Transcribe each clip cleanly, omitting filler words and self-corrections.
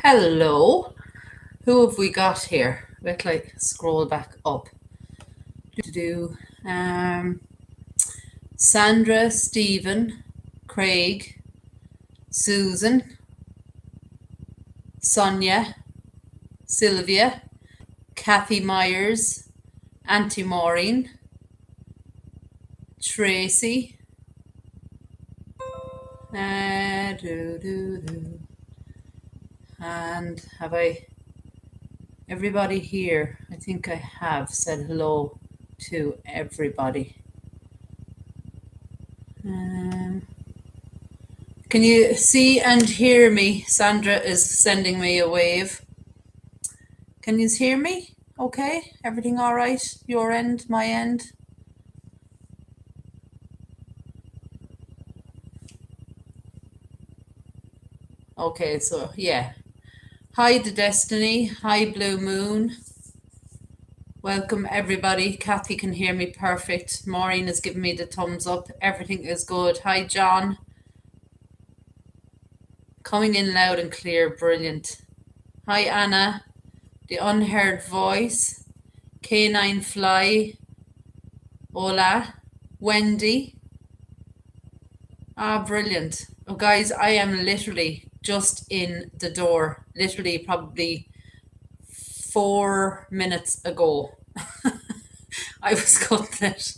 Hello. Who have we got here? Let's scroll back up. Do Sandra, Stephen, Craig, Susan, Sonia, Sylvia, Kathy Myers, Auntie Maureen, Tracy, and have I everybody here? I think I have said hello to everybody. Can you see and hear me? Sandra is sending me a wave. Can you hear me? Okay, everything all right? Your end, my end? Okay, so yeah. Hi, The Destiny. Hi, Blue Moon. Welcome, everybody. Kathy can hear me perfect. Maureen is giving me the thumbs up. Everything is good. Hi, John. Coming in loud and clear. Brilliant. Hi, Anna. The Unheard Voice. Canine Fly. Hola. Wendy. Ah, brilliant. Oh, guys, I am literally just in the door. Literally, probably 4 minutes ago. I was cutting it.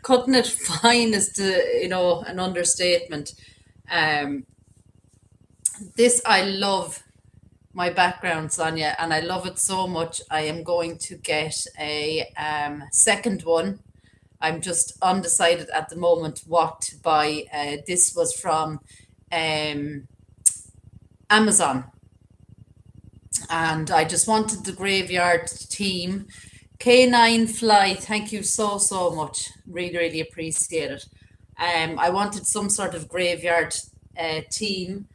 Cutting it fine is an understatement. Um, this I love my background, Sonia, and I love it so much. I am going to get a second one. I'm just undecided at the moment what to buy. This was from Amazon, and I just wanted the graveyard team. K9 Fly, thank you so much. Really, really appreciate it. I wanted some sort of graveyard team,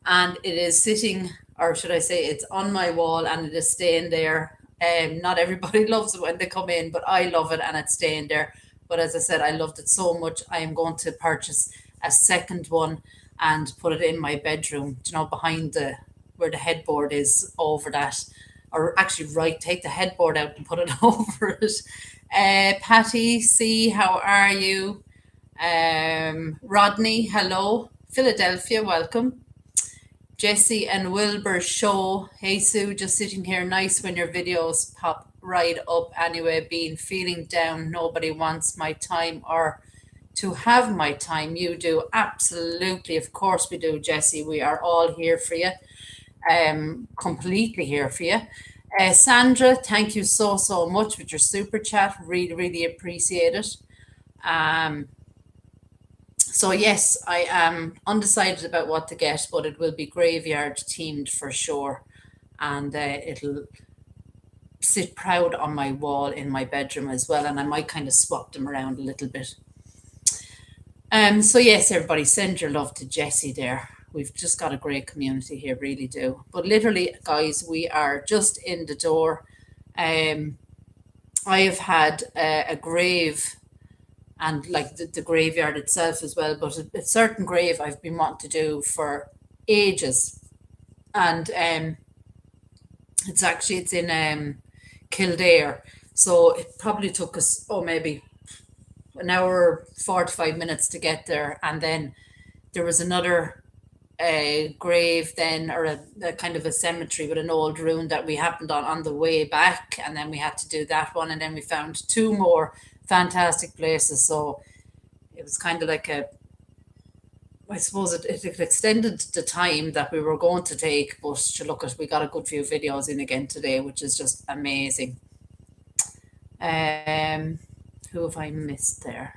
and it is sitting, or should I say, it's on my wall and it is staying there. Not everybody loves it when they come in, but I love it and it's staying there. But as I said, I loved it so much. I am going to purchase a second one and put it in my bedroom, behind where the headboard is over that. Or actually, right, take the headboard out and put it over it. Patty, C, how are you? Rodney, hello. Philadelphia, welcome. Jesse and Wilbur show. Hey Sue, just sitting here nice when your videos pop right up. Anyway, being feeling down, nobody wants my time or to have my time. You do. Absolutely. Of course we do, Jesse. We are all here for you. Completely here for you. Sandra, thank you so much with your super chat. Really, really appreciate it. So yes, I am undecided about what to get, but it will be graveyard themed for sure, and it'll sit proud on my wall in my bedroom as well. And I might kind of swap them around a little bit. So yes, everybody, send your love to Jessie there. We've just got a great community here, really do. But literally, guys, we are just in the door. I have had a grave and like the graveyard itself as well, but a certain grave I've been wanting to do for ages. And it's in Kildare. So it probably took us, maybe an hour, 45 minutes to get there. And then there was another grave then, or a kind of a cemetery with an old ruin that we happened on the way back, and then we had to do that one, and then we found two more fantastic places. So it was kind of like I suppose it extended the time that we were going to take, but look, we got a good few videos in again today, which is just amazing. Who have I missed there?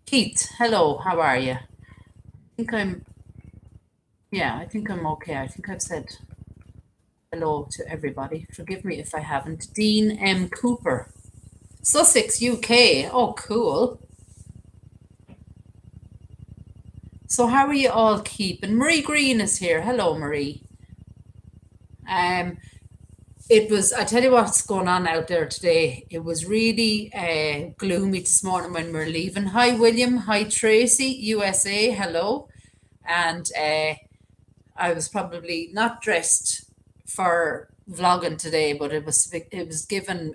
Keith, hello, how are you? I think I'm okay. I think I've said hello to everybody. Forgive me if I haven't. Dean M. Cooper, Sussex, UK. Oh, cool. So how are you all keeping? Marie Green is here. Hello, Marie. It was, I tell you what's going on out there today. It was really gloomy this morning when we were leaving. Hi, William. Hi, Tracy, USA. Hello. And I was probably not dressed for vlogging today, but it was given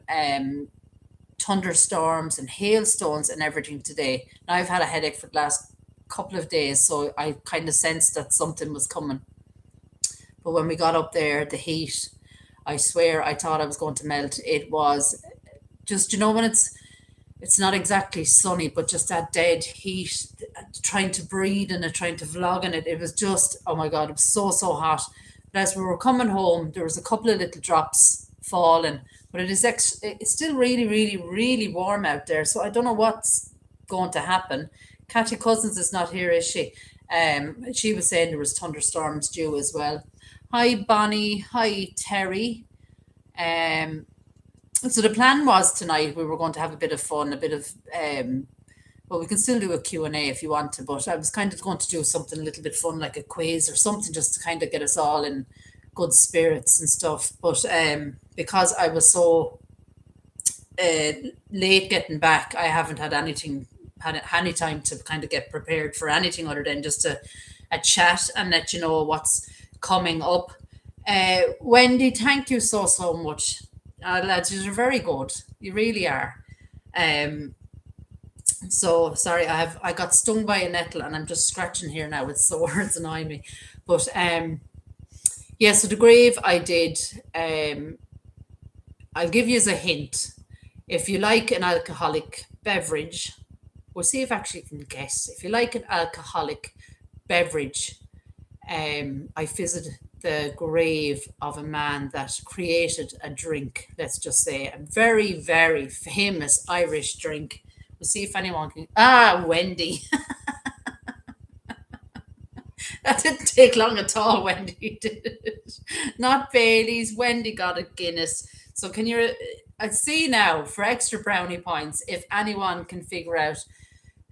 thunderstorms and hailstones and everything today. Now I've had a headache for the last couple of days, so I kind of sensed that something was coming. But when we got up there, the heat, I swear I thought I was going to melt. It was just, when it's not exactly sunny, but just that dead heat, trying to breathe and trying to vlog in it. It was just, oh my God, it was so hot. But as we were coming home, there was a couple of little drops falling, but it's still really, really, really warm out there. So I don't know what's going to happen. Kathy Cousins is not here, is she? She was saying there was thunderstorms due as well. Hi, Bonnie. Hi, Terry. So the plan was tonight we were going to have a bit of fun, a bit of well, we can still do a Q&A if you want to, but I was kind of going to do something a little bit fun, like a quiz or something, just to kind of get us all in good spirits and stuff. But because I was so late getting back, I haven't had any time to kind of get prepared for anything other than just a chat and let you know what's coming up. Wendy, thank you so much. Lads, you're very good. You really are. So sorry, I got stung by a nettle and I'm just scratching here now with sore. It's annoying me. But yeah, so the grave I did. I'll give you as a hint. If you like an alcoholic beverage, we'll see if actually you can guess. If you like an alcoholic beverage, I visited the grave of a man that created a drink, let's just say a very, very famous Irish drink. We'll see if anyone can. Wendy. That didn't take long at all, Wendy did it. Not Bailey's. Wendy got a Guinness. So can you, I see now for extra brownie points, if anyone can figure out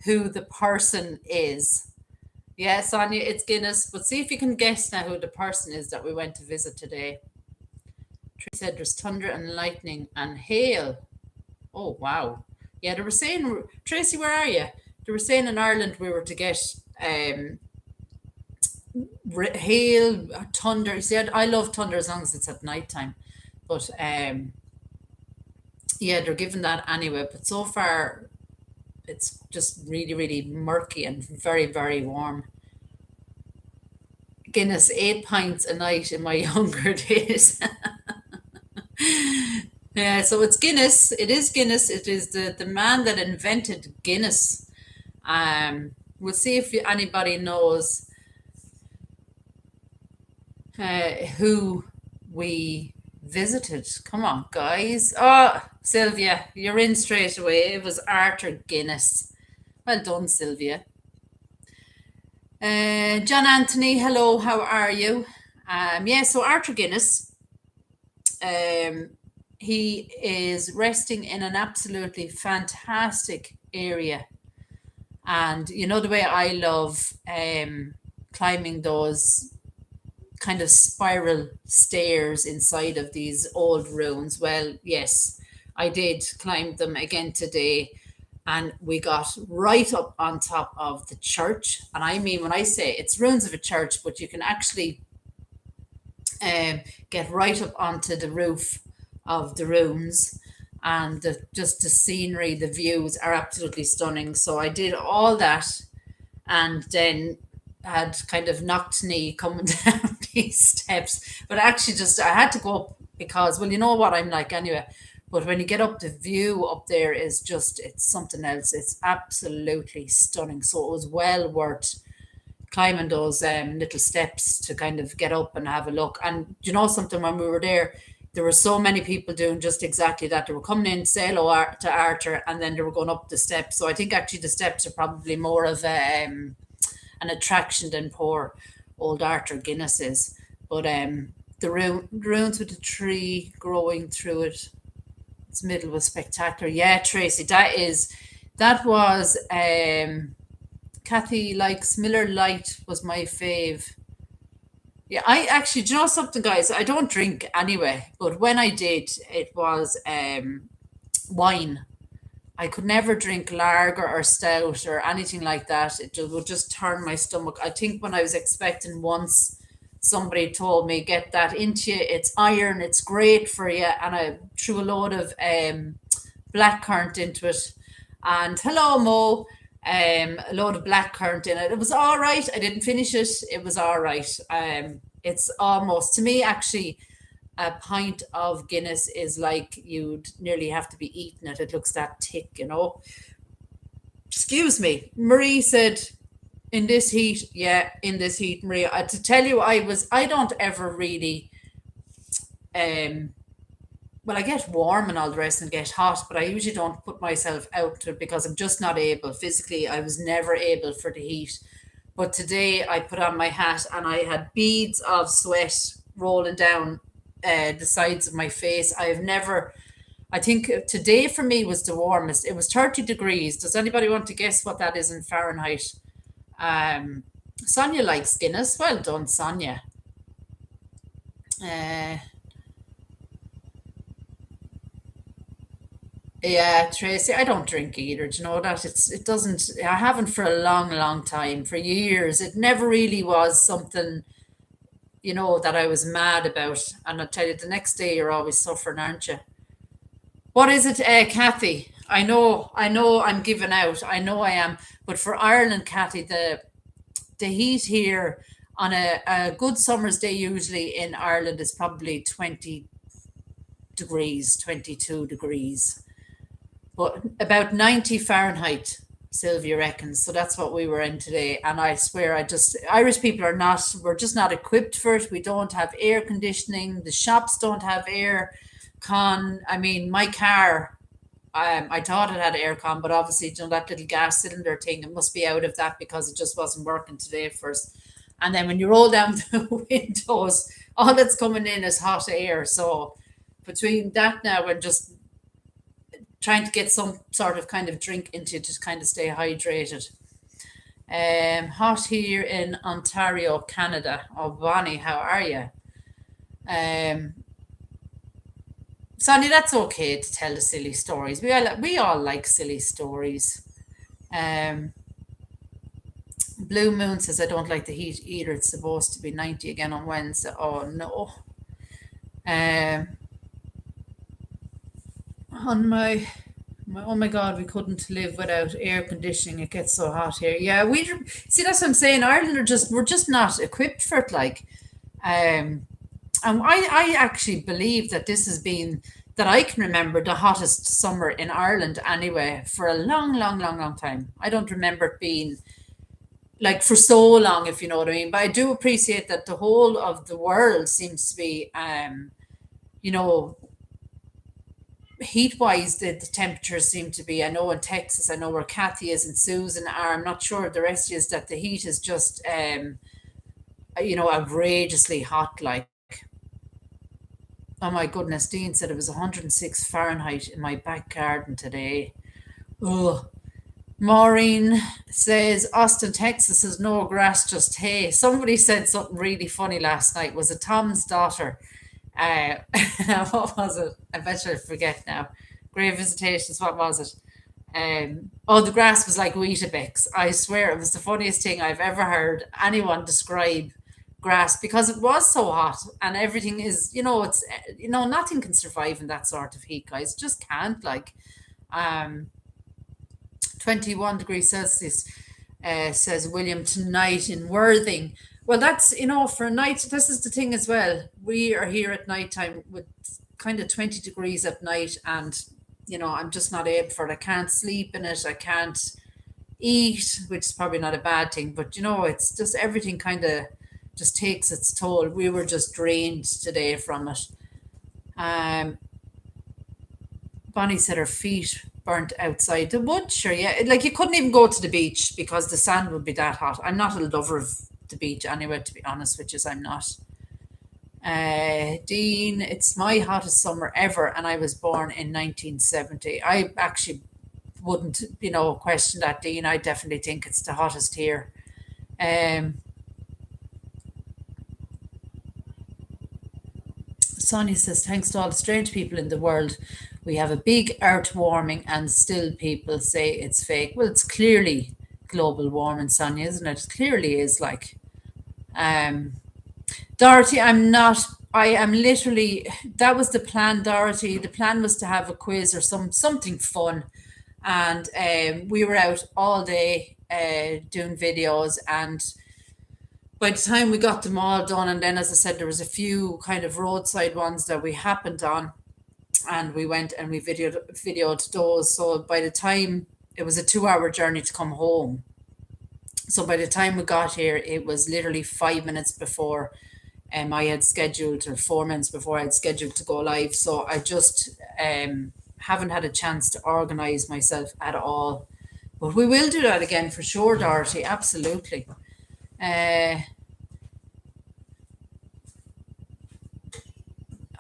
who the person is. Yeah, Sonia, it's Guinness. But see if you can guess now who the person is that we went to visit today. Tracy said there's thunder and lightning and hail. Oh, wow. Yeah, they were saying, Tracy, where are you? They were saying in Ireland we were to get hail, thunder. You see, I love thunder as long as it's at night time. But yeah, they're giving that anyway. But so far, it's just really, really murky and very, very warm. Guinness, 8 pints a night in my younger days. Yeah, so it's Guinness. It is Guinness. It is the man that invented Guinness. We'll see if anybody knows who we visited. Come on, guys. Oh, Sylvia, you're in straight away. It was Arthur Guinness. Well done, Sylvia. John Anthony, hello, how are you? Yeah, so Arthur Guinness, he is resting in an absolutely fantastic area. And you know the way I love climbing those kind of spiral stairs inside of these old ruins. Well, yes, I did climb them again today. And we got right up on top of the church. And I mean, when I say it's ruins of a church, but you can actually get right up onto the roof of the ruins. And just the scenery, the views are absolutely stunning. So I did all that and then had kind of knocked knee coming down these steps. But actually I had to go up because, well, you know what I'm like anyway. But when you get up, the view up there is just, it's something else. It's absolutely stunning. So it was well worth climbing those little steps to kind of get up and have a look. And you know something, when we were there were so many people doing just exactly that. They were coming in, say hello to Arthur, and then they were going up the steps. So I think actually the steps are probably more of an attraction than poor old Arthur Guinness is. But the ruins with the tree growing through it, its middle was spectacular. Yeah, Tracy, that was Kathy likes Miller Lite was my fave. Yeah, I actually, do you know something, guys? I don't drink anyway, but when I did, it was wine. I could never drink lager or stout or anything like that. It would just turn my stomach. I think when I was expecting once, somebody told me, get that into you. It's iron, it's great for you. And I threw a load of blackcurrant into it. And hello, Mo. A load of blackcurrant in it. It was all right. I didn't finish it. It was all right. It's almost, to me, actually, a pint of Guinness is like you'd nearly have to be eating it. It looks that thick, you know. Excuse me. Marie said, in this heat, yeah, in this heat, Maria. To tell you, I don't ever really, um, well, I get warm and all the rest and get hot, but I usually don't put myself out to it because I'm just not able. Physically, I was never able for the heat. But today I put on my hat and I had beads of sweat rolling down the sides of my face. I've never, I think today for me was the warmest. It was 30 degrees. Does anybody want to guess what that is in Fahrenheit? Um, Sonia likes Guinness. Well done, Sonia. Uh, yeah, Tracy, I don't drink either. Do you know that? It doesn't, I haven't for a long, long time, for years. It never really was something, that I was mad about. And I tell you, the next day you're always suffering, aren't you? What is it, Kathy? I know, I'm giving out. I know I am. But for Ireland, Kathy, the heat here on a good summer's day, usually in Ireland, is probably 20 degrees, 22 degrees, but about 90 Fahrenheit. Sylvia reckons. So that's what we were in today. And I swear, Irish people we're just not equipped for it. We don't have air conditioning. The shops don't have air con. I mean, my car, I thought it had aircon, but obviously, that little gas cylinder thing, it must be out of that because it just wasn't working today first. And then when you roll down the windows, all that's coming in is hot air. So between that now and just trying to get some sort of kind of drink into it to kind of stay hydrated. Hot here in Ontario, Canada. Oh, Bonnie, how are you? Um, Sonia, that's okay to tell the silly stories. We all like silly stories. Um, Blue Moon says I don't like the heat either. It's supposed to be 90 again on Wednesday. Oh no. Um, on oh my God, we couldn't live without air conditioning. It gets so hot here. Yeah, we see, that's what I'm saying. Ireland we're just not equipped for it. Like, um, and I actually believe that this has been, that I can remember, the hottest summer in Ireland anyway for a long, long, long, long time. I don't remember it being like for so long, if you know what I mean. But I do appreciate that the whole of the world seems to be, you know, heat wise, the temperatures seem to be. I know in Texas, I know where Kathy is and Susan are. I'm not sure of the rest is, that the heat is just, outrageously hot. Like, oh my goodness, Dean said it was 106 Fahrenheit in my back garden today. Oh, Maureen says Austin, Texas is no grass, just hay. Somebody said something really funny last night. Was it Tom's daughter? Uh, what was it? I bet you I forget now. Grave visitations. What was it? Oh, the grass was like Weetabix. I swear it was the funniest thing I've ever heard anyone describe grass, because it was so hot and everything is, it's, nothing can survive in that sort of heat, guys. Just can't. Like, um, 21 degrees Celsius, says William, tonight in Worthing. Well, that's, for a night, this is the thing as well. We are here at night time with kind of 20 degrees at night, and, I'm just not able for it. I can't sleep in it. I can't eat, which is probably not a bad thing, but, it's just everything kind of just takes its toll. We were just drained today from it. Um, Bonnie said her feet burnt outside. The wood, sure, yeah. Like, you couldn't even go to the beach because the sand would be that hot. I'm not a lover of the beach anyway, to be honest with you. I'm not. Dean, it's my hottest summer ever, and I was born in 1970. I actually wouldn't, question that, Dean. I definitely think it's the hottest here. Um, Sonia says, thanks to all the strange people in the world, we have a big earth warming and still people say it's fake. Well, it's clearly global warming, Sonia, isn't it? It clearly is like. Dorothy, I am literally, that was the plan, Dorothy. The plan was to have a quiz or something fun. And we were out all day doing videos, and by the time we got them all done, and then as I said, there was a few kind of roadside ones that we happened on, and we went and we videoed those. So by the time, it was a 2-hour journey to come home. So by the time we got here, it was literally 5 minutes before I had scheduled, or 4 minutes before I had scheduled to go live. So I just haven't had a chance to organise myself at all. But we will do that again for sure, Dorothy, absolutely. Oh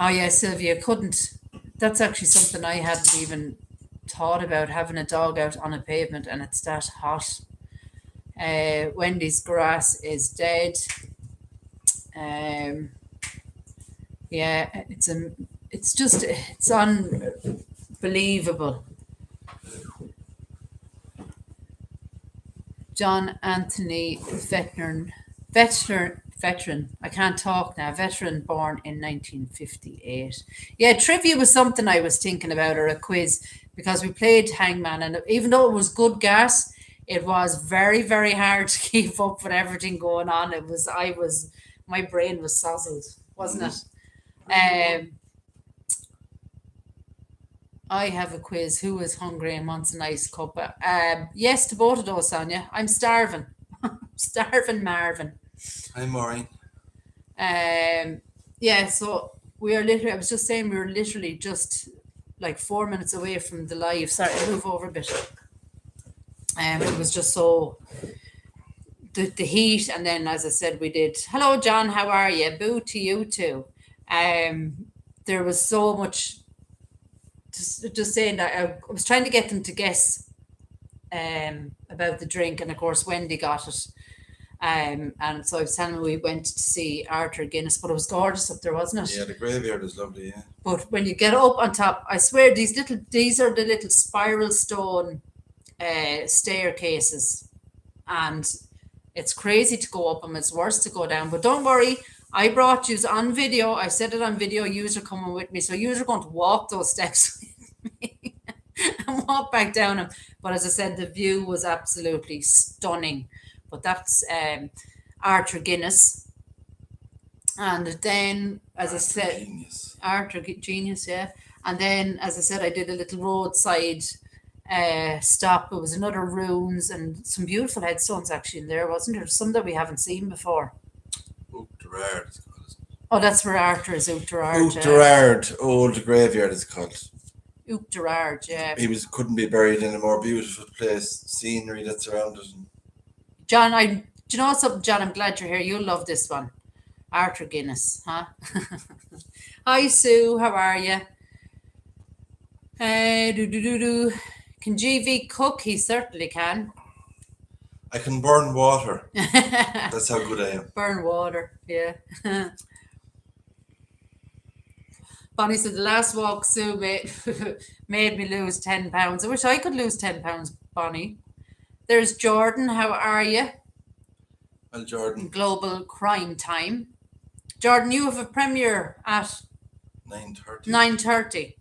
yeah, Sylvia, couldn't. That's actually something I hadn't even thought about, having a dog out on a pavement and it's that hot. Wendy's grass is dead. Yeah, it's unbelievable. John Anthony veteran. I can't talk now. Veteran born in 1958. Yeah, trivia was something I was thinking about, or a quiz, because we played Hangman, and even though it was good gas, it was very, very hard to keep up with everything going on. My brain was sozzled, wasn't it? I have a quiz. Who is hungry and wants a nice cuppa? Yes to both of those, Sonia. I'm starving. Starving, Marvin. I'm Maureen. Yeah, so we are literally, I was just saying, we were literally just like 4 minutes away from the live. Sorry, I'll move over a bit. It was just so, the heat, and then as I said, we did, hello John, how are you? Boo to you too. There was so much, just saying that I was trying to get them to guess about the drink, and of course Wendy got it. And so I was telling them we went to see Arthur Guinness, but it was gorgeous up there, wasn't it? Yeah, the graveyard is lovely, yeah. But when you get up on top, I swear these are the little spiral stone staircases, and it's crazy to go up them. It's worse to go down. But don't worry, I brought you on video. I said it on video. Yous are coming with me, so yous are going to walk those steps with me and walk back down them. But as I said, the view was absolutely stunning. But that's Arthur Guinness. And then, as I said, Arthur Genius, yeah. And then, as I said, I did a little roadside stop. It was another ruins and some beautiful headstones actually in there, wasn't there? Some that we haven't seen before. Oughterard. Oh, that's where Arthur is, Oughterard. Oughterard, old graveyard is called. Oughterard, yeah. He couldn't be buried in a more beautiful place. Scenery that's around it. John, do you know something, John? I'm glad you're here. You'll love this one. Arthur Guinness, huh? Hi, Sue. How are you? Can GV cook? He certainly can. I can burn water. That's how good I am. Burn water, yeah. Bonnie said the last walk Sue made me lose 10 pounds. I wish I could lose 10 pounds, Bonnie. There's Jordan. How are you? Well, Jordan. Global Crime Time. Jordan, you have a premiere at 9:30. 9:30.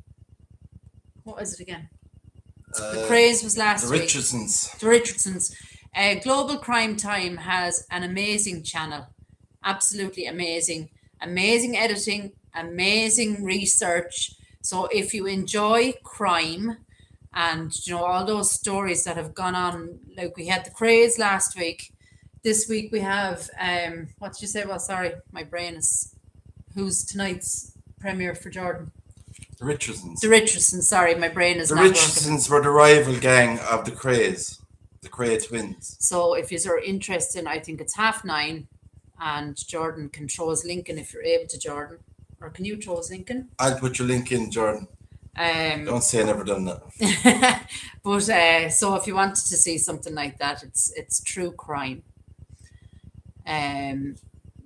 What is it again? The Craze was last week. The Richardsons. Global Crime Time has an amazing channel. Absolutely amazing. Amazing editing, amazing research. So if you enjoy crime and all those stories that have gone on, like we had the Craze last week. This week we have what did you say? Well, sorry, my brain is. Who's tonight's premiere for Jordan? The Richardsons. The Richardsons. Sorry, my brain is. The not Richardsons were the rival gang of the Craze, the Cray twins. So if you're interested, I think it's 9:30, and Jordan can throw his link in if you're able to, Jordan. Or can you throw his link in? I'll put your link in, Jordan. Don't say I never done that. But so if you wanted to see something like that, it's true crime.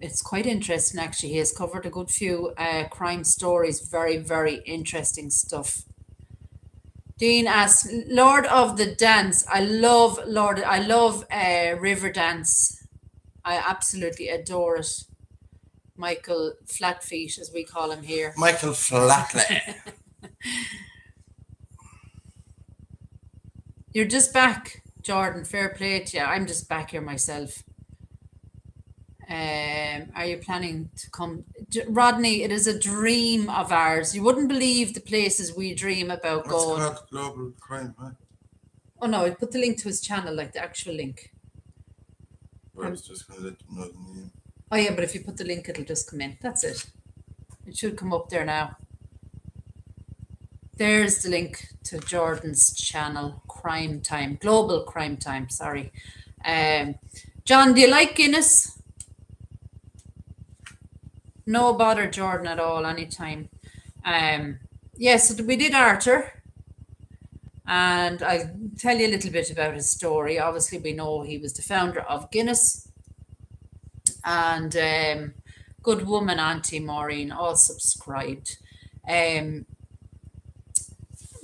It's quite interesting, actually. He has covered a good few crime stories. Very, very interesting stuff. Dean asks, Lord of the Dance. I love River Dance. I absolutely adore it. Michael Flatfeet, as we call him here. Michael Flatley. You're just back, Jordan. Fair play to you. I'm just back here myself. Are you planning to come? Rodney, it is a dream of ours. You wouldn't believe the places we dream about What's going. called Global Crime, right? Oh no, I put the link to his channel, like the actual link. I was just going to let them know the name. Oh yeah, but if you put the link, it'll just come in. That's it. It should come up there now. There's the link to Jordan's channel, Crime Time, Global Crime Time, sorry. John, do you like Guinness? No bother, Jordan, at all, anytime. Yes, we did Arthur. And I'll tell you a little bit about his story. Obviously, we know he was the founder of Guinness. And good woman, Auntie Maureen, all subscribed.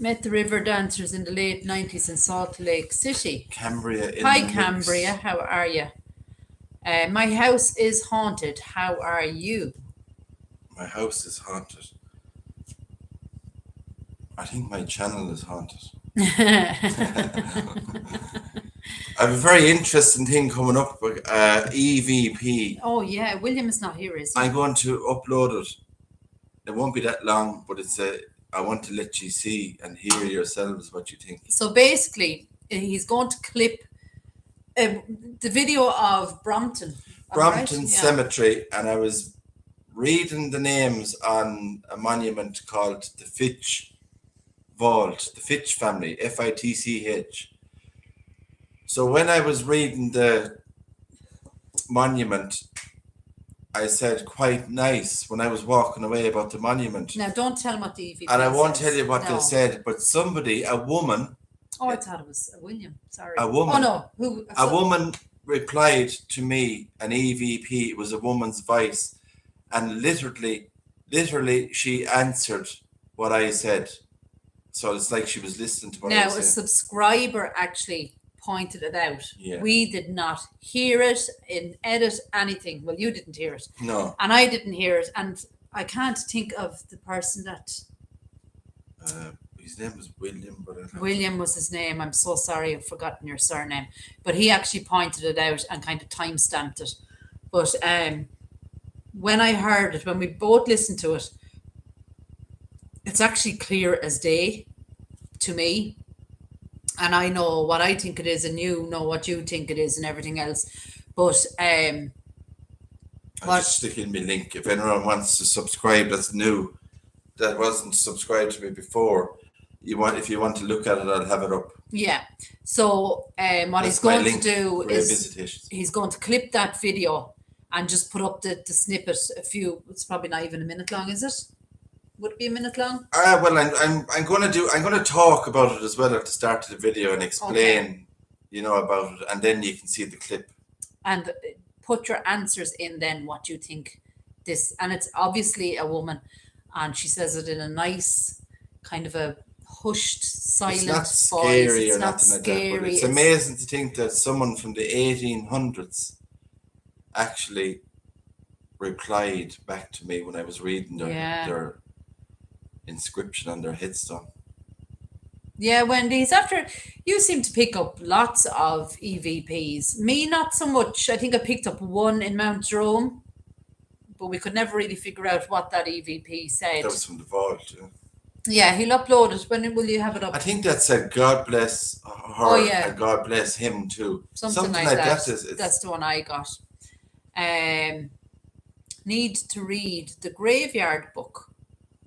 Met the river dancers in the late 90s in Salt Lake City. Cambria. Hi, Cambria. How are you? My house is haunted. How are you? My house is haunted. I think my channel is haunted. I have a very interesting thing coming up with EVP. Oh, yeah. William is not here, is he? I'm going to upload it. It won't be that long, but I want to let you see and hear yourselves what you think. So basically, he's going to clip the video of Brompton. Brompton right? Cemetery, and I was reading the names on a monument called the Fitch Vault, the Fitch family, Fitch. So when I was reading the monument, I said quite nice when I was walking away about the monument. Now, don't tell him what the EVP And I won't says. tell you what No. they said, but somebody, a woman. Oh, I thought it was William. Sorry. A woman. Oh, no. Who? A woman replied to me, an EVP, it was a woman's voice, and literally she answered what I said. So it's like she was listening to what I Now, was a saying. subscriber actually pointed it out. Yeah. We did not hear it in edit, anything. Well, you didn't hear it. No. And I didn't hear it. And I can't think of the person that... His name was William, but I don't know. William was his name. I'm so sorry, I've forgotten your surname. But he actually pointed it out and kind of time-stamped it. But when I heard it, when we both listened to it, it's actually clear as day to me. And I know what I think it is, and you know what you think it is, and everything else. But I'll just stick in my link. If anyone wants to subscribe that's new, that wasn't subscribed to me before, if you want to look at it, I'll have it up. yeah. So what he's That's my going to link do for is visitations. he's going to clip that video and just put up the snippet. It's probably not even a minute long, is it? Would it be a minute long? Well, I'm going to talk about it as well at the start of the video and explain, about it, and then you can see the clip. And put your answers in then what you think this, and it's obviously a woman, and she says it in a nice kind of a hushed, silent It's not voice. scary It's or not nothing like that. But scary. it's amazing to think that someone from the 1800s actually replied back to me when I was reading their inscription on their headstone. Yeah, Wendy, you seem to pick up lots of EVPs. Me, not so much. I think I picked up one in Mount Jerome, but we could never really figure out what that EVP said. That was from the vault. Yeah. Yeah, he'll upload it. When will you have it up? I think that said God bless her and God bless him too. Something like that. That's That's the one I got. Need to read the Graveyard Book.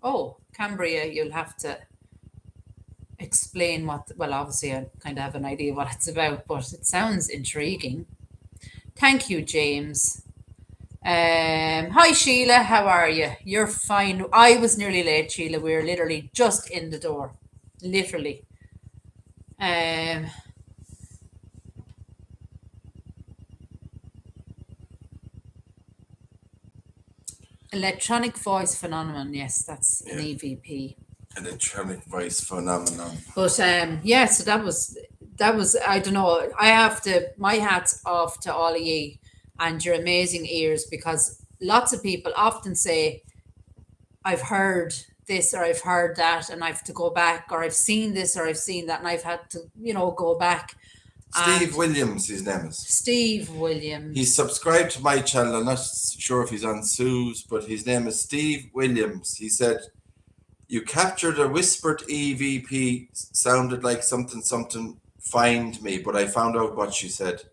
Oh, Cambria, you'll have to explain obviously I kind of have an idea what it's about, but it sounds intriguing. Thank you, James. Hi, Sheila, how are you? You're fine. I was nearly late, Sheila. We were literally just in the door. Literally. Electronic voice phenomenon. Yes, that's an Yeah. EVP. Electronic voice phenomenon. But yeah, so that was I don't know. I have to my hats off to all of you and your amazing ears, because lots of people often say, I've heard this or I've heard that and I've to go back, or I've seen this or I've seen that, and I've had to, go back. Steve And Williams, his name is. Steve Williams. He's subscribed to my channel. I'm not sure if he's on Sue's, but his name is Steve Williams. He said, "You captured a whispered EVP, sounded like something, find me, but I found out what she said.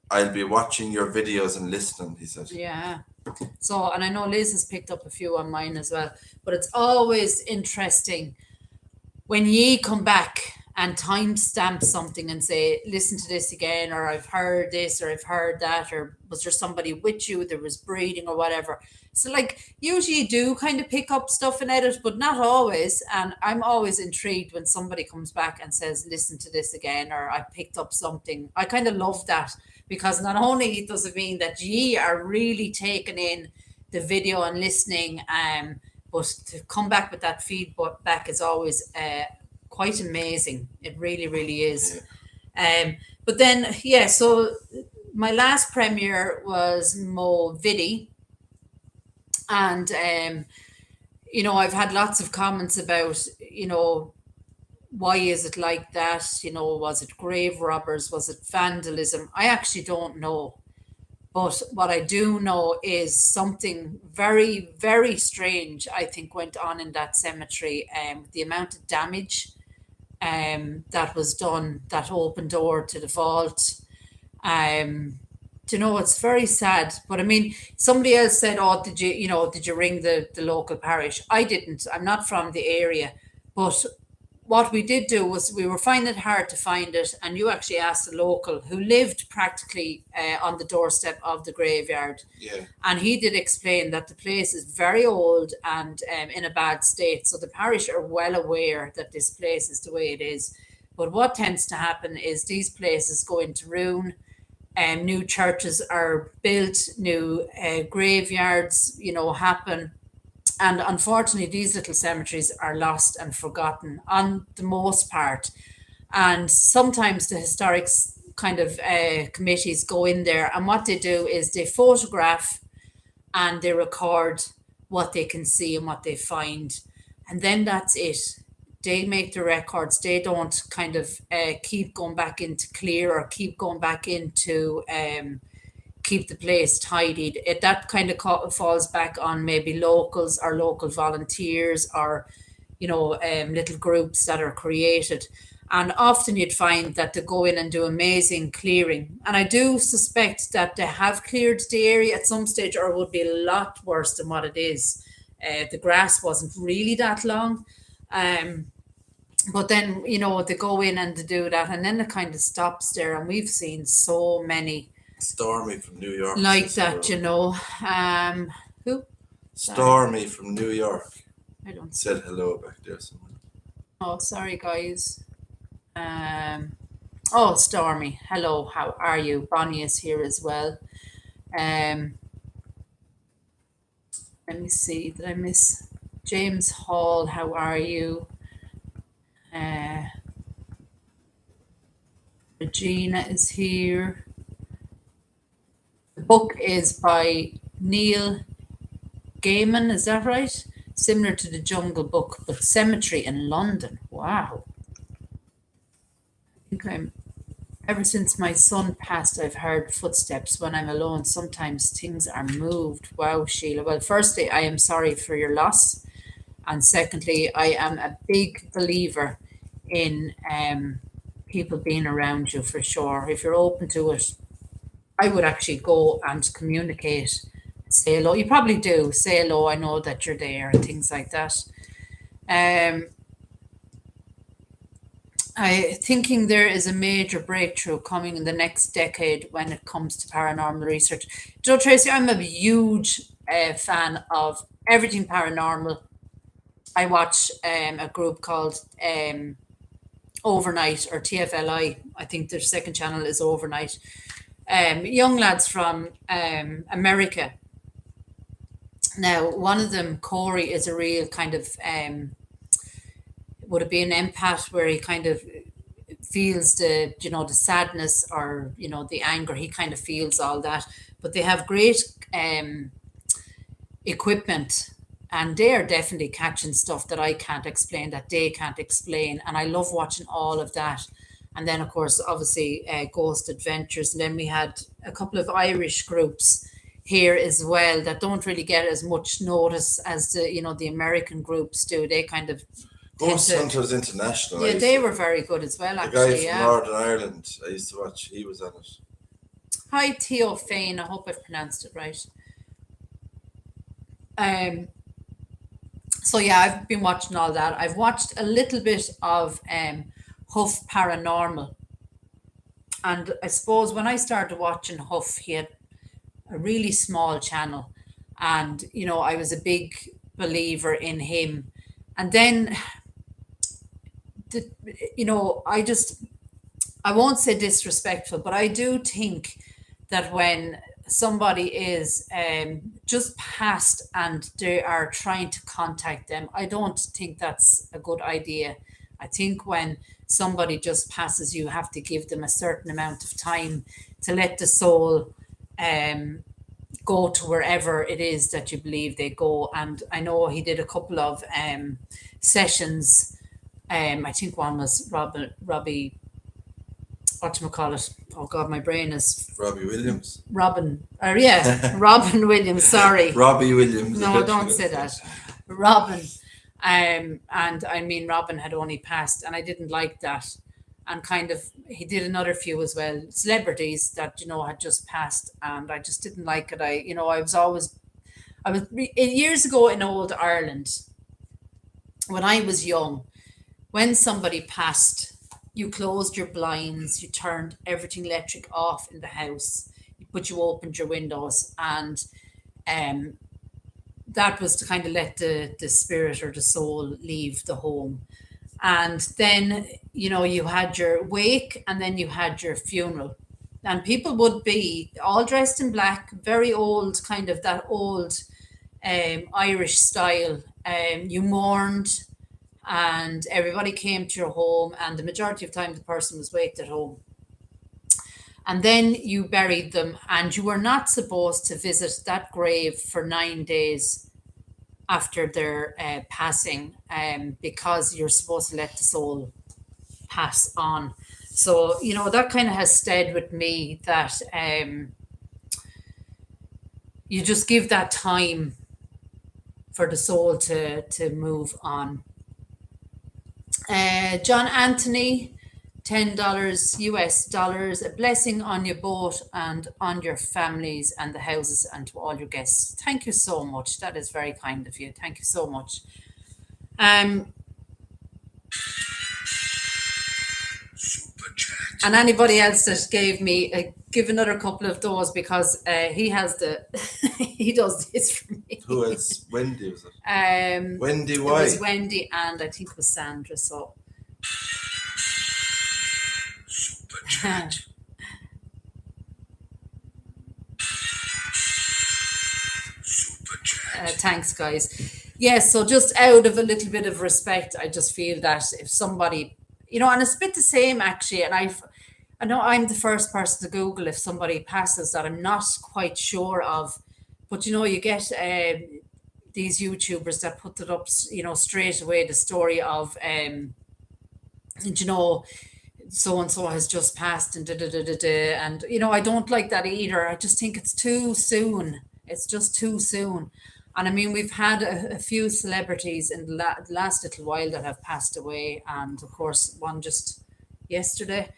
I'll be watching your videos and listening," he said. Yeah. So, and I know Liz has picked up a few on mine as well, but it's always interesting when ye come back and timestamp something and say, listen to this again, or I've heard this, or I've heard that, or was there somebody with you, there was breeding or whatever. So like usually you do kind of pick up stuff and edit, but not always. And I'm always intrigued when somebody comes back and says, listen to this again, or I picked up something. I kind of love that, because not only does it mean that ye are really taking in the video and listening, but to come back with that feedback is always quite amazing. It really, really is. Yeah. But then, yeah, so my last premiere was Mo Vidi. And, I've had lots of comments about, why is it like that? Was it grave robbers? Was it vandalism? I actually don't know. But what I do know is something very, very strange, I think, went on in that cemetery. The amount of damage that was done, that open door to the vault. It's very sad. But I mean, somebody else said, "Oh, did you ring the local parish?" I didn't. I'm not from the area, but what we did do was we were finding it hard to find it, and you actually asked a local who lived practically on the doorstep of the graveyard. Yeah. And he did explain that the place is very old and in a bad state. So the parish are well aware that this place is the way it is. But what tends to happen is these places go into ruin, and new churches are built, new graveyards, happen. And unfortunately, these little cemeteries are lost and forgotten on the most part. And sometimes the historic kind of committees go in there, and what they do is they photograph and they record what they can see and what they find. And then that's it. They make the records. They don't kind of keep going back into clear, or keep going back into keep the place tidied. That kind of falls back on maybe locals or local volunteers, or little groups that are created. And often you'd find that they go in and do amazing clearing. And I do suspect that they have cleared the area at some stage, or it would be a lot worse than what it is. The grass wasn't really that long. But then, they go in and they do that, and then it kind of stops there. And we've seen so many Stormy from New York. like that, Who? Stormy from New York I don't said hello back there somewhere. Oh, sorry, guys. Oh, Stormy. Hello, how are you? Bonnie is here as well. Let me see. Did I miss James Hall? How are you? Regina is here. The book is by Neil Gaiman, is that right? Similar to the Jungle Book, but Cemetery in London. Wow. I think ever since my son passed, I've heard footsteps when I'm alone. Sometimes things are moved. Wow, Sheila. Well, firstly, I am sorry for your loss. And secondly, I am a big believer in people being around you, for sure. If you're open to it, I would actually go and communicate, say hello. You probably do. Say hello, I know that you're there, and things like that. I thinking there is a major breakthrough coming in the next decade when it comes to paranormal research. Joe Tracy, I'm a huge fan of everything paranormal. I watch a group called Overnight, or TFLI. I think their second channel is Overnight. Young lads from America, Now, one of them, Corey, is a real kind of would it be an empath where he kind of feels the the sadness or the anger. He kind of feels all that, but they have great equipment, and they are definitely catching stuff that I can't explain, that they can't explain, and I love watching all of that. And then, of course, obviously, Ghost Adventures, and then we had a couple of Irish groups here as well that don't really get as much notice as the American groups do. They kind of Ghost tend Hunters International. yeah, they were very good as well, the guy actually. from Yeah. Northern Ireland I used to watch. He was on it. Hi, Theo Fane. I hope I've pronounced it right. So yeah, I've been watching all that. I've watched a little bit of Huff Paranormal, and I suppose when I started watching Huff, he had a really small channel, and I was a big believer in him. And then, the, I won't say disrespectful, but I do think that when somebody is just passed and they are trying to contact them, I don't think that's a good idea. I think when somebody just passes, you have to give them a certain amount of time to let the soul go to wherever it is that you believe they go. And I know he did a couple of sessions. I think one was Robbie, whatchamacallit? Oh God, my brain is Robbie Williams. Robin. Robin Williams. Sorry. Robbie Williams. No, don't say that. Robin. And I mean, Robin had only passed, and I didn't like that. And kind of, he did another few as well, celebrities that had just passed, and I just didn't like it. I was years ago in old Ireland when I was young. When somebody passed, you closed your blinds, you turned everything electric off in the house, but you opened your windows, and that was to kind of let the spirit or the soul leave the home. And then, you had your wake, and then you had your funeral. And people would be all dressed in black, very old, kind of that old Irish style. You mourned, and everybody came to your home, and the majority of time the person was waked at home. And then you buried them, and you were not supposed to visit that grave for 9 days after their passing, because you're supposed to let the soul pass on. So that kind of has stayed with me, that you just give that time for the soul to move on. John Anthony, $10 US dollars. A blessing on you both and on your families and the houses and to all your guests. Thank you so much. That is very kind of you. Thank you so much. And anybody else that gave me, give another couple of those, because he has he does this for me. Who is Wendy? Was it? Wendy It White. was Wendy, and I think it was Sandra. So. Thanks, guys. Yes, so just out of a little bit of respect, I just feel that if somebody, and it's a bit the same actually, and I know I'm the first person to Google if somebody passes that I'm not quite sure of, but you get these YouTubers that put it up, straight away, the story of, so and so has just passed, and and I don't like that either. I just think it's too soon. It's just too soon. And I mean, we've had a few celebrities in the last little while that have passed away, and of course one just yesterday.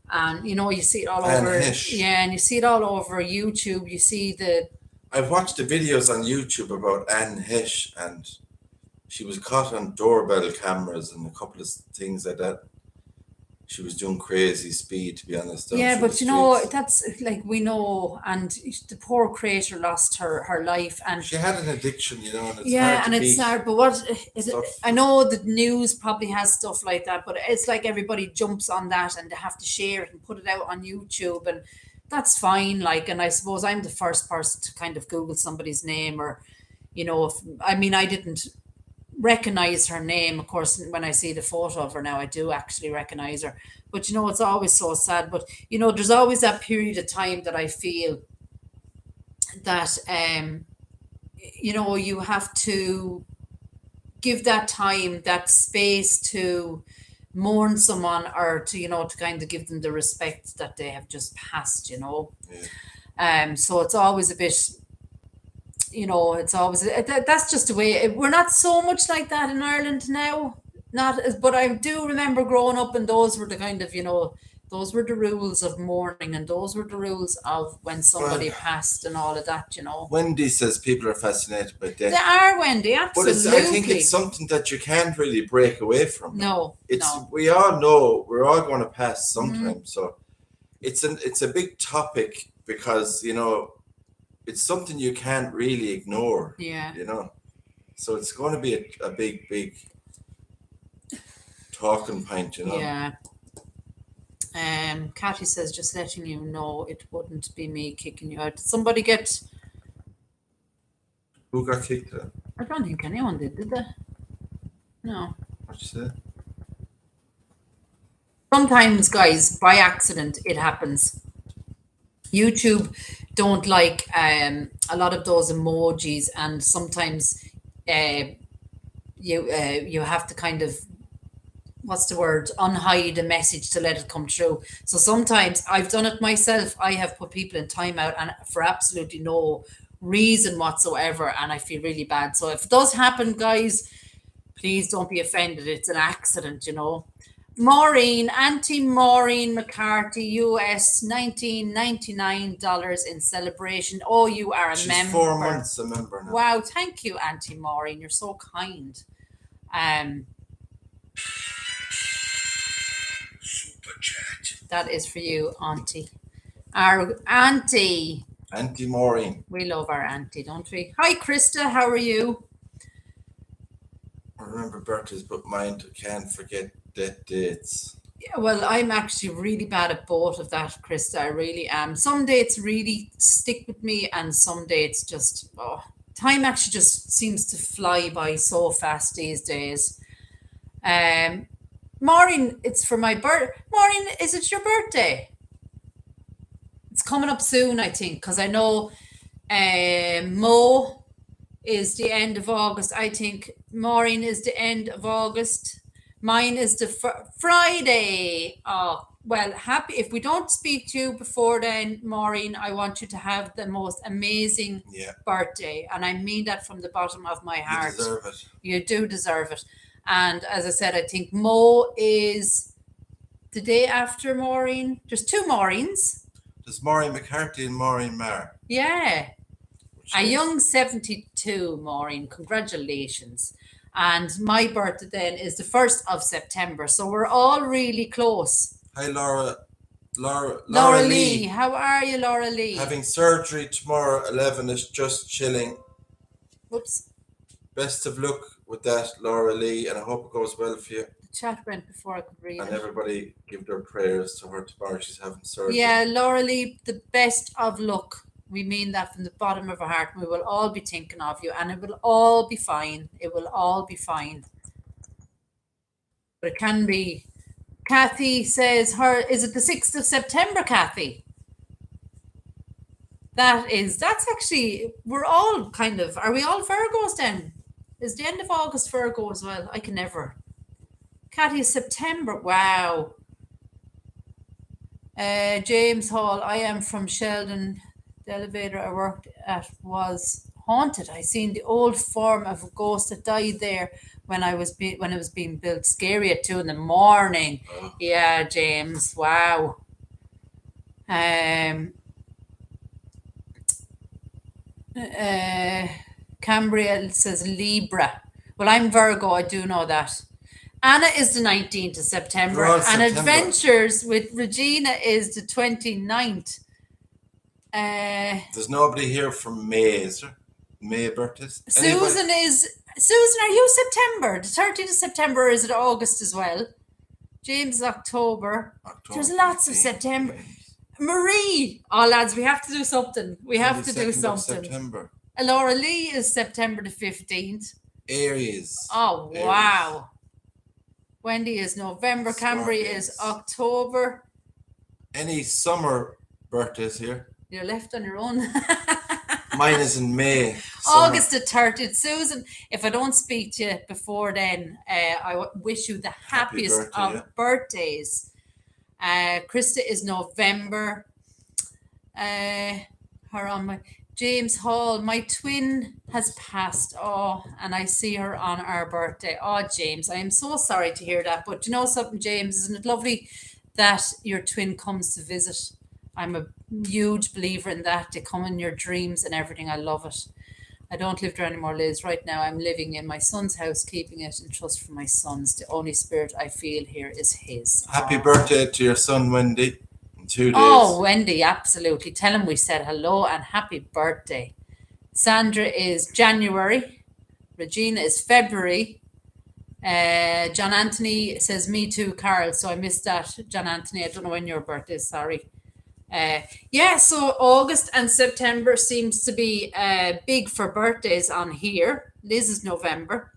And you see it all Anne over. Heche. Yeah, and you see it all over YouTube. You see I've watched the videos on YouTube about Anne Heche, and she was caught on doorbell cameras and a couple of things like that. She was doing crazy speed, to be honest. yeah, but that's like, we know, and the poor creator lost her life, and she had an addiction, and it's yeah, hard and to it's beat. sad. But what is it? Stuff. I know the news probably has stuff like that, but it's like everybody jumps on that and they have to share it and put it out on YouTube, and that's fine. Like, and I suppose I'm the first person to kind of Google somebody's name, or you know, I didn't recognize her name. Of course, when I see the photo of her now, I do actually recognize her. But you know, it's always so sad. But you know, there's always that period of time that I feel that you know, you have to give that time, that space to mourn someone, or to, you know, to kind of give them the respect that they have just passed, you know. So it's always a bit, you know, it's always that's just the way we're not so much like that in Ireland now. Not as, but I do remember growing up, and those were the kind of, you know, those were the rules of mourning, and those were the rules of when somebody Well, passed and all of that, you know. Wendy says people are fascinated by They death, are, Wendy, but absolutely. I think it's something that you can't really break away from. No, We all know we're all going to pass Mm-hmm. sometime. So it's a big topic, because, you know, it's something you can't really ignore. yeah. You know, so it's going to be a big talking point. You know. Yeah. Cathy says, just letting you know, it wouldn't be me kicking you out. Did somebody get? Who got kicked out? I don't think anyone did they? No. What you say? Sometimes, guys, by accident, it happens. YouTube don't like a lot of those emojis, and sometimes you have to kind of, what's the word, unhide a message to let it come through. So sometimes I've done it myself. I have put people in timeout, and for absolutely no reason whatsoever, and I feel really bad. So if it does happen, guys, please don't be offended. It's an accident, you know. Maureen, Auntie Maureen McCarthy, US, $1999 in celebration. Oh, you are a She's member. 4 months a member now. Wow, thank you, Auntie Maureen. You're so kind. Super chat. That is for you, Auntie. Our Auntie. Auntie Maureen. We love our Auntie, don't we? Hi, Krista. How are you? I remember birthdays, but mine can't forget death dates. Yeah, well, I'm actually really bad at both of that, Krista. I really am. Some dates really stick with me, and some dates just, time actually just seems to fly by so fast these days. Maureen, it's for my birthday. Maureen, is it your birthday? It's coming up soon, I think, because I know Mo is the end of August. I think Maureen is the end of August. Mine is the Friday. Oh, well, happy. If we don't speak to you before then, Maureen, I want you to have the most amazing birthday. And I mean that from the bottom of my heart. You deserve it. You do deserve it. And as I said, I think Mo is the day after Maureen. There's two Maureens. There's Maureen McCarthy and Maureen Marr. Yeah. A young 72, Maureen. Congratulations. And my birthday then is the 1st of September. So we're all really close. Hi, Laura Lee. How are you, Laura Lee? Having surgery tomorrow, 11 is just chilling. Whoops. Best of luck with that, Laura Lee, and I hope it goes well for you. The chat went before I could read And it. everybody give their prayers to her tomorrow. She's having surgery. Yeah, Laura Lee, the best of luck. We mean that from the bottom of our heart. We will all be thinking of you, and it will all be fine. It will all be fine. But it can be. Kathy says is it the 6th of September, Kathy? That's actually, we're all kind of, are we all Virgos then? Is the end of August Virgo as well? I can never. Kathy, is September. Wow. James Hall, I am from Sheldon. The elevator I worked at was haunted. I seen the old form of a ghost that died there when it was being built. Scary at 2 a.m. Oh. Yeah, James. Wow. Cambria says Libra. Well, I'm Virgo. I do know that. Anna is the 19th of September, and September. Adventures with Regina is the 29th. There's nobody here from May, is there? May birthdays? Susan, are you September? The 13th of September, or is it August as well? James is October. There's lots of September. Marie! Oh, lads, we have to do something. We have to do something. September. Laura Lee is September the 15th. Aries. Oh, Aries. wow. Wendy is November. Cambry is Scorpions. October. Any summer birthdays here? You're left on your own. Mine is in May. Summer. August the 30th. Susan, if I don't speak to you before then, I wish you the happiest birthday, of yeah. birthdays. Krista is November. James Hall, my twin has passed. Oh, and I see her on our birthday. Oh, James, I am so sorry to hear that. But you know something, James, isn't it lovely that your twin comes to visit? I'm a huge believer in that. They come in your dreams and everything. I love it. I don't live there anymore, Liz. Right now, I'm living in my son's house, keeping it in trust for my sons. The only spirit I feel here is his. Happy birthday to your son, Wendy. In 2 days. Oh, Wendy, absolutely. Tell him we said hello and happy birthday. Sandra is January. Regina is February. John Anthony says, me too, Carol. So I missed that, John Anthony. I don't know when your birthday is, sorry. Yeah, so August and September seems to be big for birthdays on here. Liz is November.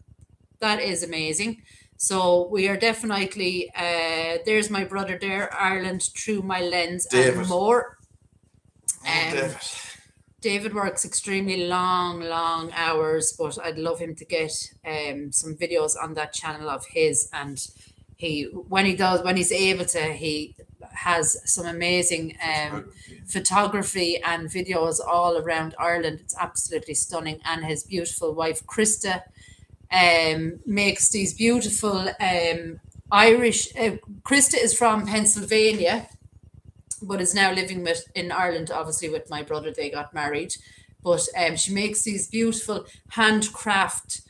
That is amazing. So we are definitely, there's my brother there, Ireland through my lens David. and more. David. David works extremely long hours, but I'd love him to get some videos on that channel of his. And when he's able to, he has some amazing photography and videos all around Ireland. It's absolutely stunning. And his beautiful wife, Krista, makes these beautiful Irish. Krista is from Pennsylvania, but is now living in Ireland, obviously, with my brother. They got married. But she makes these beautiful handcraft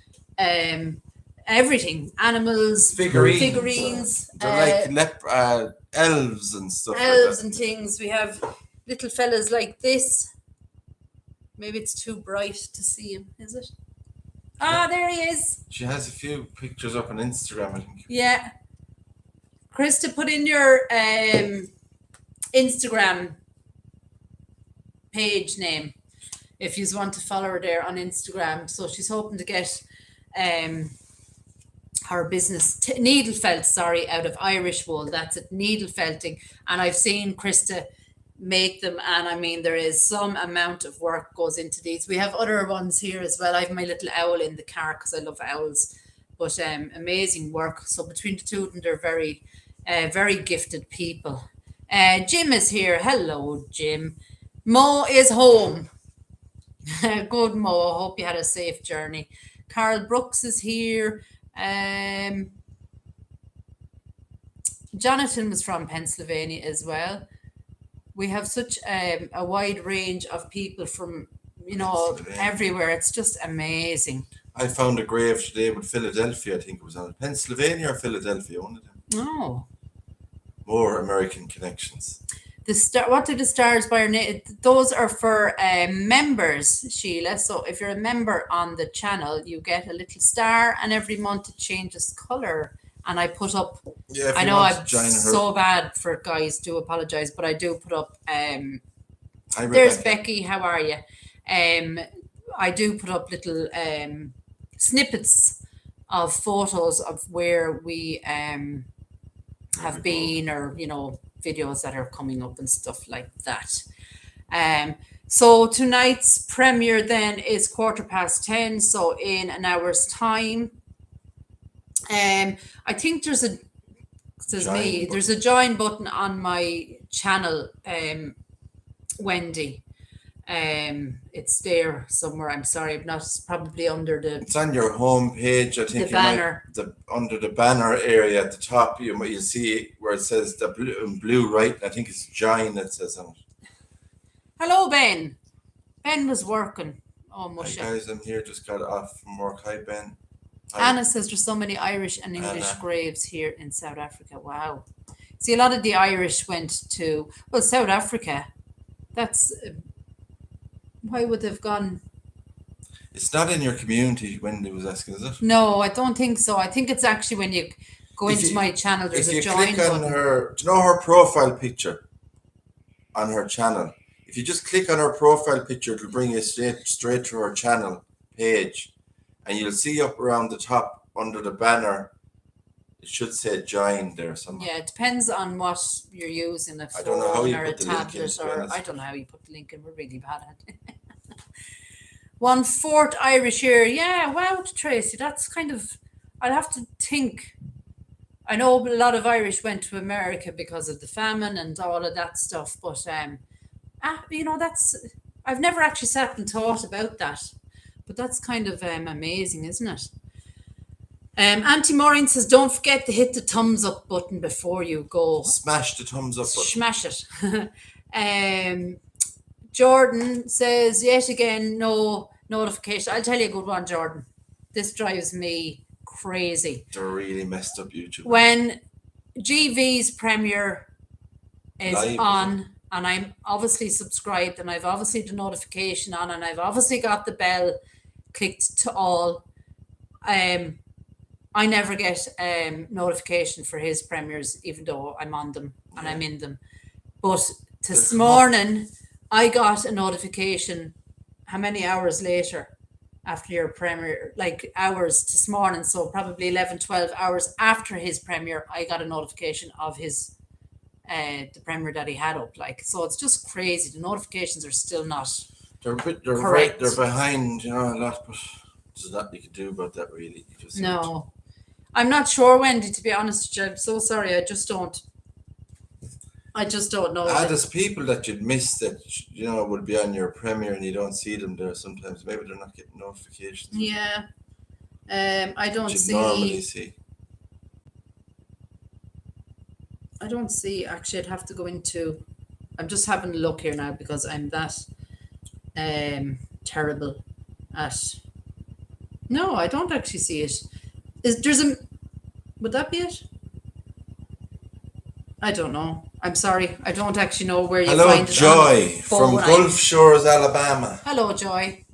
everything, animals, figurines. They're like elves and stuff. Elves like and things. We have little fellas like this. Maybe it's too bright to see him, is it? Ah, there he is. She has a few pictures up on Instagram, I think. Yeah. Krista, put in your Instagram page name if you want to follow her there on Instagram. So she's hoping to get her business needle felt, out of Irish wool. That's it, needle felting. And I've seen Krista make them, and I mean there is some amount of work goes into these. We have other ones here as well. I have my little owl in the car because I love owls, but amazing work. So between the two of them, they're very very gifted people. Jim is here. Hello, Jim. Mo is home. Good, Mo. I hope you had a safe journey. Carl Brooks is here. Jonathan was from Pennsylvania as well. We have such a wide range of people from, everywhere. It's just amazing. I found a grave today with Philadelphia. I think it was on Pennsylvania or Philadelphia, one of them. Oh. More American connections. What do the stars by your name? Those are for members, Sheila. So if you're a member on the channel, you get a little star, and every month it changes colour. And I put up. Yeah, I know I'm so bad for guys. Do apologize, but I do put up. Hi, there's Becky. How are you? I do put up little snippets of photos of where we have been, or videos that are coming up and stuff like that. So tonight's premiere then is 10:15, so in an hour's time. I think there's a join button on my channel, Wendy. It's there somewhere. I'm sorry, I'm not. It's probably under the. It's on your home page. I think the banner. Under the banner area at the top, you see where it says the blue right. I think it's join. It says on it. Hello, Ben. Ben was working. Oh, musha. Hi guys, I'm here. Just got off from work. Hi, Ben. Hi. Anna says there's so many Irish and English graves here in South Africa. Wow. See, a lot of the Irish went to South Africa. That's. Why would they've gone? It's not in your community, Wendy was asking, is it? No, I don't think so. I think it's actually when you go into my channel, there's a join button. Click on her, do you know her profile picture on her channel? If you just click on her profile picture, it'll bring you straight to her channel page, and you'll see up around the top under the banner, it should say join there somewhere. Yeah, it depends on what you're using, a I don't know how phone you or a put the link in, tablet, to be or honest. I don't know how you put the link in. We're really bad at it. 1/4 Irish here. Yeah, wow, Tracy, that's kind of, I'd have to think. I know a lot of Irish went to America because of the famine and all of that stuff, but you know, that's, I've never actually sat and thought about that, but that's kind of amazing, isn't it? Auntie Maureen says, don't forget to hit the thumbs up button before you go. Smash the thumbs up button. Smash it. Jordan says, yet again, no notification. I'll tell you a good one, Jordan. This drives me crazy. They're really messed up YouTube. When GV's premiere is Live, on, and I'm obviously subscribed, and I've obviously the notification on, and I've obviously got the bell clicked to all, I never get notification for his premieres, even though I'm on them and I'm in them. But this morning, I got a notification how many hours later after your premiere, like hours this morning, so probably 11, 12 hours after his premiere, I got a notification of his the premiere that he had up. Like, so it's just crazy. The notifications are still not correct. They're behind, you know, a lot, but there's nothing you can do about that, really. You just No. I'm not sure, Wendy, to be honest. I'm so sorry. I just don't know. There's people that you'd miss that, you know, would be on your premiere and you don't see them there sometimes. Maybe they're not getting notifications. Yeah. I don't normally see. I don't see. Actually, I'd have to go into. I'm just having a look here now because I'm that terrible at. No, I don't actually see it. Would that be it? I don't know. I'm sorry. I don't actually know where you find it. Hello, Joy from Gulf Shores, Alabama. Hello, Joy.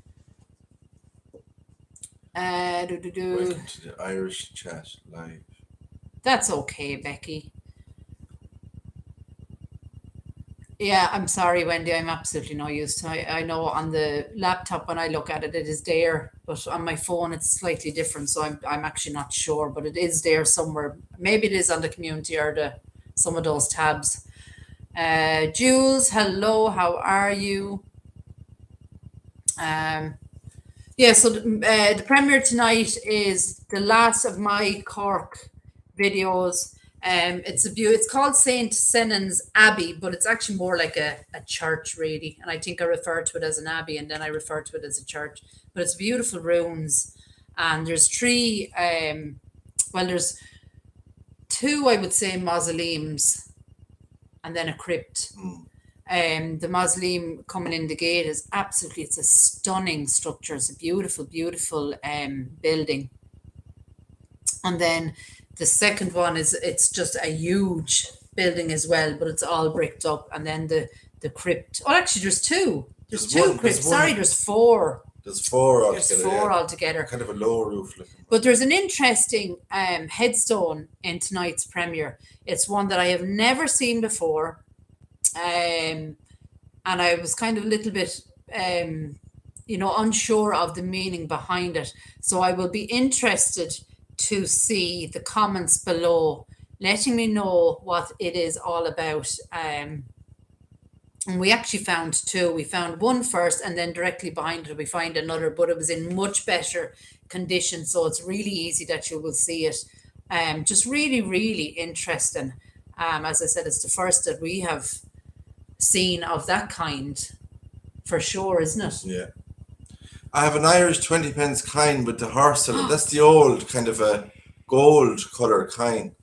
Welcome to the Irish Chat Live. That's okay, Becky. Yeah, I'm sorry, Wendy. I'm absolutely no use to it. I know on the laptop when I look at it, it is there, but on my phone it's slightly different. So I'm actually not sure, but it is there somewhere. Maybe it is on the community or some of those tabs. Jules, hello. How are you? Yeah. So the premiere tonight is the last of my Cork videos. It's called St. Senan's Abbey, but it's actually more like a church, really. And I think I refer to it as an abbey, and then I refer to it as a church. But it's beautiful ruins, and there's three. There's two, I would say, mausoleums, and then a crypt. The mausoleum coming in the gate is it's a stunning structure. It's a beautiful, beautiful building, and then. The second one it's just a huge building as well, but it's all bricked up. And then the crypt. Oh, actually, there's two. There's two crypts. Sorry, there's four. There's four altogether. There's four altogether. Kind of a low roof looking. But there's an interesting headstone in tonight's premiere. It's one that I have never seen before, and I was kind of a little bit, unsure of the meaning behind it. So I will be interested to see the comments below, letting me know what it is all about. And we actually found two. We found one first, and then directly behind it we find another, but it was in much better condition. So it's really easy that you will see it. Just really, really interesting. As I said, it's the first that we have seen of that kind, for sure, isn't it? Yeah. I have an Irish 20 pence coin with the horse on it. That's the old kind of a gold colour coin.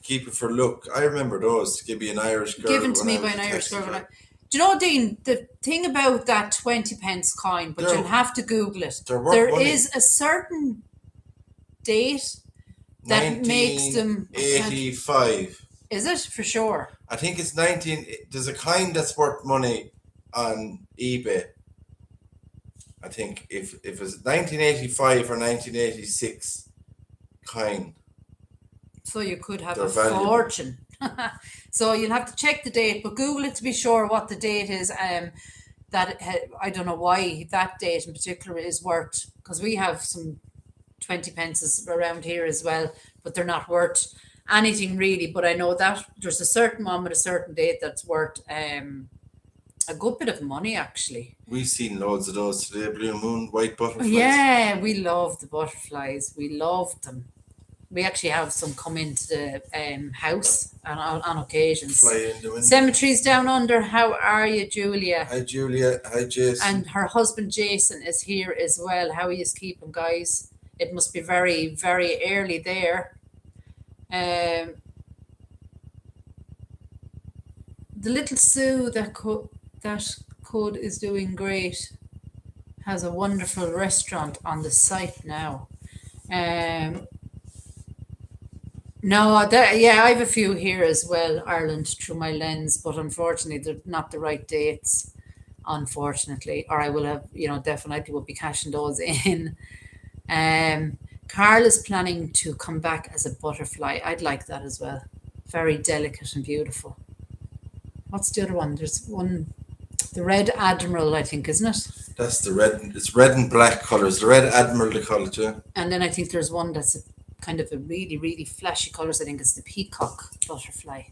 Keep it for luck. I remember those to give you an Irish girl. Given to me by an Irish girl. Do you know, Dean, the thing about that 20 pence coin, but you'll have to Google it. There is a certain date that makes them 85. Is it for sure? I think it's 19. There's a coin that's worth money on eBay. I think if it's 1985 or 1986 coin. So you could have They're a valuable. fortune. So you'll have to check the date, but Google it to be sure what the date is. I don't know why that date in particular is worth, because we have some 20 pences around here as well, but they're not worth anything really. But I know that there's a certain one with a certain date that's worth a good bit of money actually. We've seen loads of those today. Blue moon, white butterflies. Yeah, we love the butterflies. We love them. We actually have some come into the house on occasions. Fly in the window. Cemeteries Down Under, how are you, Julia? Hi, Julia. Hi, Jason. And her husband Jason is here as well. How are you keeping, guys? It must be very, very early there. The little Sue that could is doing great. Has a wonderful restaurant on the site now. No, I have a few here as well, Ireland, through my lens, but unfortunately they're not the right dates, unfortunately, or I will have, definitely will be cashing those in. Carl is planning to come back as a butterfly. I'd like that as well. Very delicate and beautiful. What's the other one? There's one, the Red Admiral, I think, isn't it? That's the red. It's red and black colours. The Red Admiral, they call it, yeah. And then I think there's one that's kind of a really, really flashy colours. I think it's the peacock butterfly.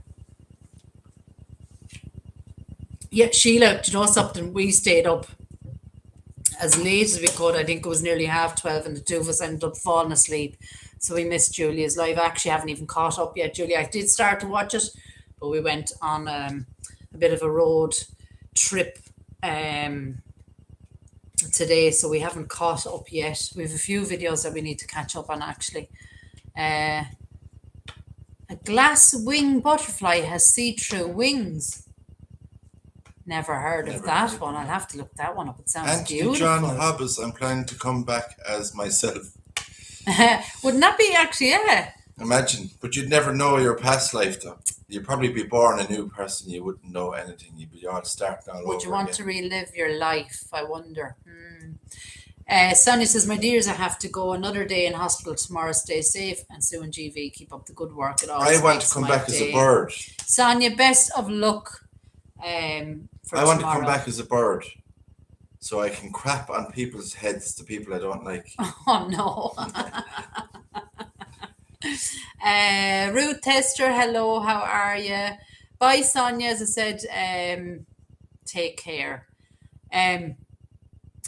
Yeah, Sheila, do you know something? We stayed up as late as we could. I think it was nearly 12:30 and the two of us ended up falling asleep. So we missed Julia's live. I actually haven't even caught up yet, Julia. I did start to watch it, but we went on a bit of a road trip today, so we haven't caught up yet. We have a few videos that we need to catch up on actually. A glass wing butterfly has see-through wings. Never heard of that one. I'll have to look that one up. It sounds Anthony beautiful. John Hobbs, I'm planning to come back as myself. Wouldn't that be actually, yeah. Imagine, but you'd never know your past life though. You'd probably be born a new person. You wouldn't know anything. You'd be all starting all over. Would you want again. to relive your life? I wonder. Sonia says, my dears, I have to go. Another day in hospital tomorrow. Stay safe. And Sue and GV, keep up the good work. It always I want makes to come my back as day. a bird. Sonia, best of luck for I want to tomorrow. come back as a bird, so I can crap on people's heads, the people I don't like. Oh, no. Ruth Tester, hello, how are you? Bye, Sonia. As I said, take care.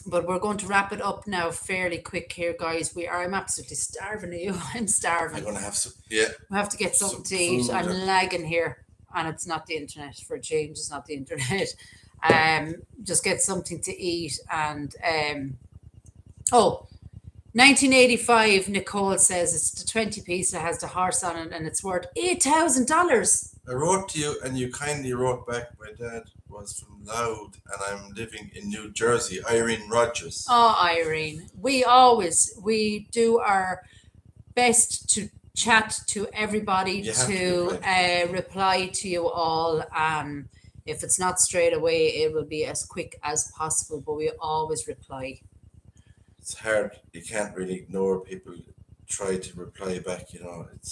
But we're going to wrap it up now fairly quick here, guys. I'm absolutely starving. You, I'm starving. I'm going to have some, yeah. We have to get something Some to eat. food, I'm yeah. lagging here, and it's not the internet for a change. It's not the internet. Just get something to eat. And 1985, Nicole says it's the 20 piece that has the horse on it, and it's worth $8,000. I wrote to you, and you kindly wrote back. My dad was from Loud, and I'm living in New Jersey. Irene Rogers. Oh, Irene, we do our best to chat to everybody, You have to reply to you all. If it's not straight away, it will be as quick as possible, but we always reply. It's hard. You can't really ignore people. Try to reply back. It's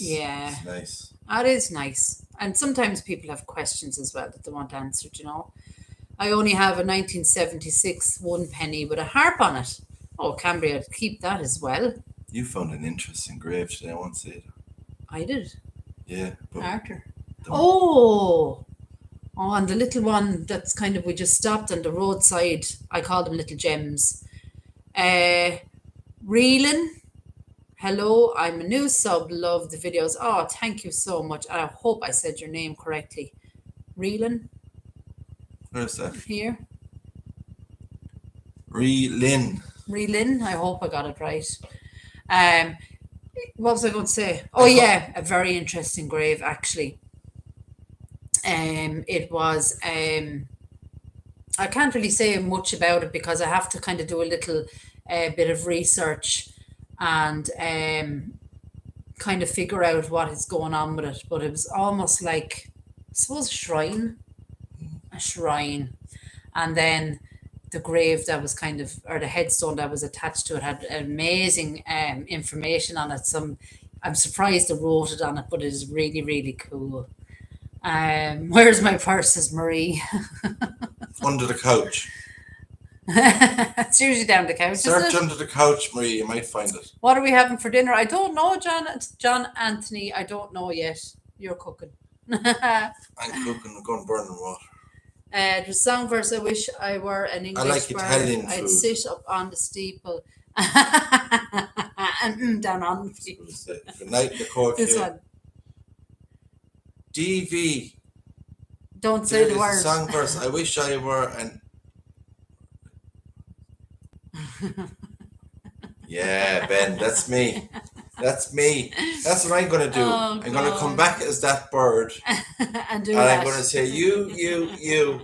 nice. It is nice. And sometimes people have questions as well that they want answered, I only have a 1976 one penny with a harp on it. Oh, Cambria, I'd keep that as well. You found an interesting grave today. I won't say it. I did. Yeah. But Arthur. Oh, and the little one that's kind of, we just stopped on the roadside. I call them little gems. Reelan. Hello, I'm a new sub. Love the videos. Oh, thank you so much. I hope I said your name correctly. Reelan. where's that? Here. Reelin. Reelin. I hope I got it right. What was I going to say? Oh yeah, a very interesting grave actually. It was. I can't really say much about it because I have to kind of do a little bit of research and kind of figure out what is going on with it. But it was almost like, I suppose, a shrine. And then the grave that was kind of, or the headstone that was attached to it had amazing information on it. I'm surprised they wrote it on it, but it is really, really cool. Where's my purse, says Marie. Under the couch. It's usually down the couch, isn't Search it? under the couch, Marie. You might find it. What are we having for dinner? I don't know, John Anthony. I don't know yet. You're cooking. I'm cooking. I'm going burning water. The song verse, I wish I were an English like bird. Italian I'd food. sit up on the steeple. And down on the feet. Good night, Nicole. This K. one. DV. Don't say There the is a word. song verse. I wish I were an. Yeah, Ben, that's me. That's me. That's what I'm going to do. Oh, I'm going to come God. back as that bird. And do And that. I'm going to say, you.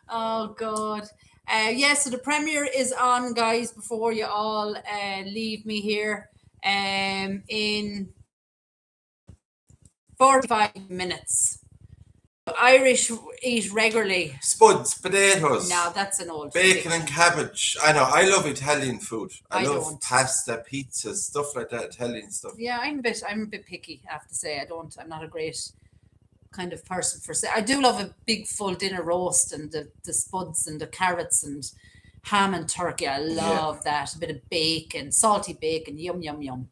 Oh God. Yeah, so the premiere is on, guys, before you all leave me here in 45 minutes. Irish eat regularly. Spuds, potatoes, Now that's an old bacon and cabbage. I know. I love Italian food. I love don't. pasta, pizzas, stuff like that. Italian stuff. Yeah, I'm a bit picky, I have to say. I'm not a great kind of person for say. I do love a big full dinner roast and the spuds and the carrots and ham and turkey. I love that. A bit of bacon, salty bacon, yum yum yum.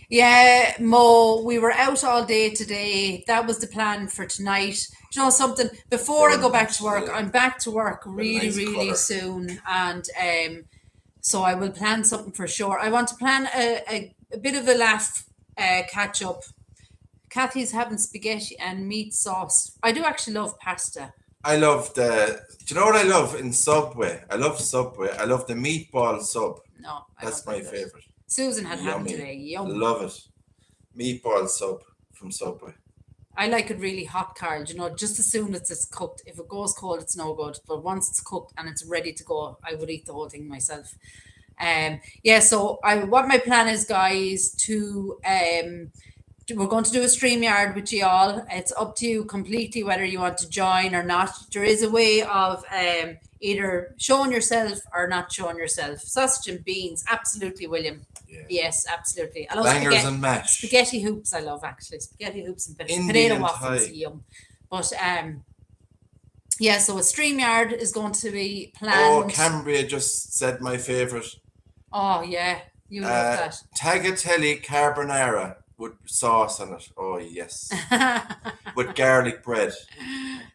Yeah, Mo, we were out all day today. That was the plan for tonight. Do you know something? Before I go back to work, I'm back to work really, nice really colour. soon. And so I will plan something for sure. I want to plan a bit of a laugh catch up. Kathy's having spaghetti and meat sauce. I do actually love pasta. I love do you know what I love in Subway? I love Subway. I love the meatball sub. No, I That's don't my like that. favorite. Susan had ham Yummy. today. Yum. Love it. Meatball sub from Subway. I like it really hot, Carl. You know, just as soon as it's cooked. If it goes cold, it's no good. But once it's cooked and it's ready to go, I would eat the whole thing myself. Yeah. So what my plan is, guys, to we're going to do a StreamYard with you all. It's up to you completely whether you want to join or not. There is a way of either showing yourself or not showing yourself. Sausage and beans, absolutely, William. Yeah. Yes, absolutely. I love Bangers and mash. spaghetti hoops. I love actually spaghetti hoops and Indian potato and waffles. Thai. Yum. But yeah. So a StreamYard is going to be Oh, planned. Cambria just said my favorite. Oh yeah, you love Tagliatelle carbonara with sauce on it. Oh yes. that. With garlic bread.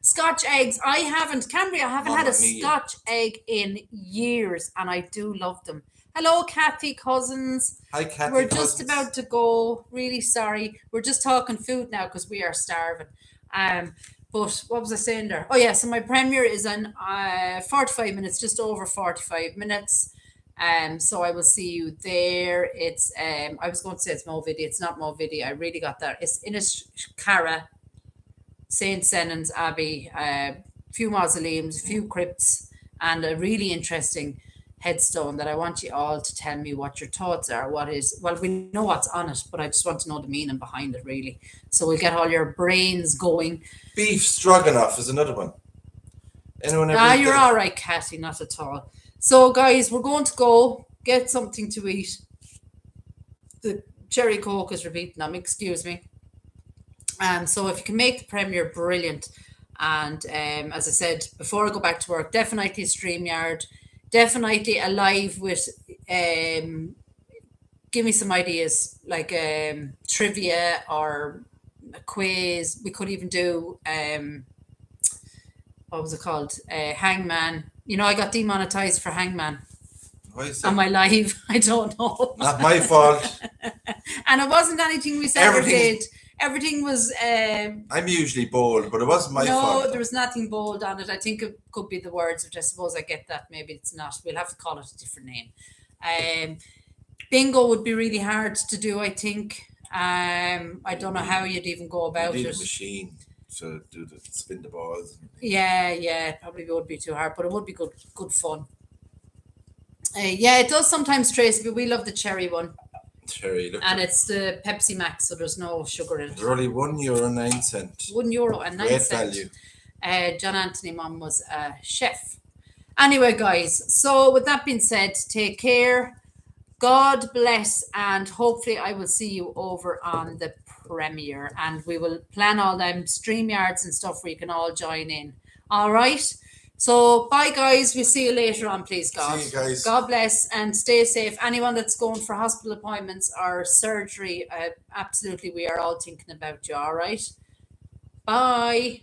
Scotch eggs. I haven't had a Mamma mia. Scotch egg in years, and I do love them. Hello, Kathy Cousins. Hi, Kathy. We're just Cousins. about to go. Really sorry. We're just talking food now because we are starving. But what was I saying there? Oh yeah, so my premiere is in 45 minutes, just over 45 minutes. So I will see you there. It's I was going to say it's Moviddy. It's not Moviddy. I really got that. It's Inniscarra, St. Senan's Abbey, few mausoleums, a few crypts, and a really interesting headstone that I want you all to tell me what your thoughts are. Well, we know what's on it, but I just want to know the meaning behind it, really. So we'll get all your brains going. Beef stroganoff is another one. Anyone ever eat You're that? all right, Kathy, not at all. So, guys, we're going to go get something to eat. The cherry coke is repeating them, excuse me. So if you can make the premiere, brilliant. And as I said, before I go back to work, definitely a StreamYard, definitely a live with, give me some ideas, like trivia or a quiz. We could even do, what was it called? Hangman. You know, I got demonetized for Hangman Why is on that? my live. I don't know. Not my fault. And it wasn't anything we said or Everything's- did. Everything was... I'm usually bold, but it wasn't my no, fault. there was nothing bold on it. I think it could be the words, which I suppose I get that. Maybe it's not. We'll have to call it a different name. Bingo would be really hard to do, I think. I don't know how you'd even go about You need it. a machine to do the spin the balls. Yeah, it probably would be too hard, but it would be good fun. Yeah, it does sometimes, Tracy, but we love the cherry one. Cherry, look. And it's the Pepsi Max, so there's no sugar in it. They're only €1.09. €1 and 9 Great cents. value. John Anthony Mum was a chef. Anyway, guys, so with that being said, take care. God bless, and hopefully I will see you over on the premiere, and we will plan all them StreamYards and stuff where you can all join in. All right. So bye guys. We'll see you later on, please God. See you guys. God bless and stay safe. Anyone that's going for hospital appointments or surgery, absolutely we are all thinking about you. All right. Bye.